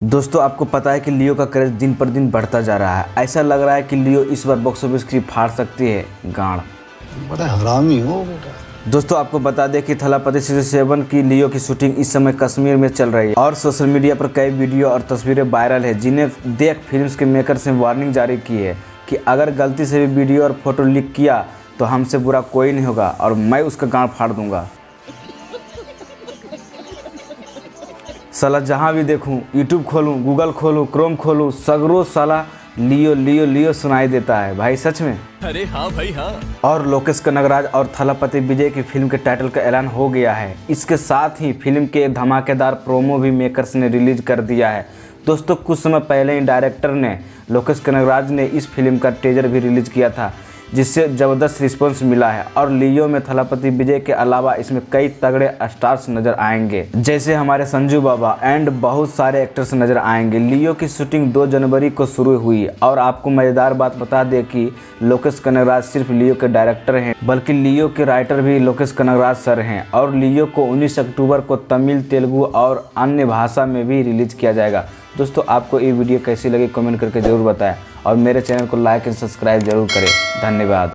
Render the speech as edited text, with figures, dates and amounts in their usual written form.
दोस्तों आपको पता है कि लियो का क्रेज दिन पर दिन बढ़ता जा रहा है। ऐसा लग रहा है कि लियो इस बार बॉक्स ऑफिस की फाड़ सकती है गाड़। बड़ा हरामी हो बेटा। दोस्तों आपको बता दें कि थलापति सीरीज 7 की लियो की शूटिंग इस समय कश्मीर में चल रही है और सोशल मीडिया पर कई वीडियो और तस्वीरें वायरल है, जिन्हें देख फिल्म्स के मेकर्स ने वार्निंग जारी की है कि अगर गलती से भी वीडियो और फोटो लीक किया तो हमसे बुरा कोई नहीं होगा और मैं उसका गांड फाड़ दूंगा। साला जहाँ भी देखूँ, यूट्यूब खोलूँ, गूगल खोलूँ, क्रोम खोलूँ, सगरो साला लियो लियो लियो सुनाई देता है भाई, सच में। अरे हाँ भाई हाँ। और लोकेश कनगराज और थलापति विजय की फिल्म के टाइटल का ऐलान हो गया है। इसके साथ ही फिल्म के एक धमाकेदार प्रोमो भी मेकर्स ने रिलीज कर दिया है। दोस्तों कुछ समय पहले ही डायरेक्टर ने लोकेश कनगराज ने इस फिल्म का टीजर भी रिलीज किया था, जिससे ज़बरदस्त रिस्पांस मिला है। और लियो में थलापति विजय के अलावा इसमें कई तगड़े स्टार्स नजर आएंगे, जैसे हमारे संजू बाबा एंड बहुत सारे एक्टर्स नजर आएंगे। लियो की शूटिंग 2 जनवरी को शुरू हुई और आपको मज़ेदार बात बता दें कि लोकेश कनगराज सिर्फ लियो के डायरेक्टर हैं, बल्कि लियो के राइटर भी लोकेश कनगराज सर हैं। और लियो को 19 अक्टूबर को तमिल, तेलुगु और अन्य भाषा में भी रिलीज किया जाएगा। दोस्तों आपको ये वीडियो कैसी लगी कमेंट करके ज़रूर बताएं और मेरे चैनल को लाइक एंड सब्सक्राइब जरूर करें। धन्यवाद।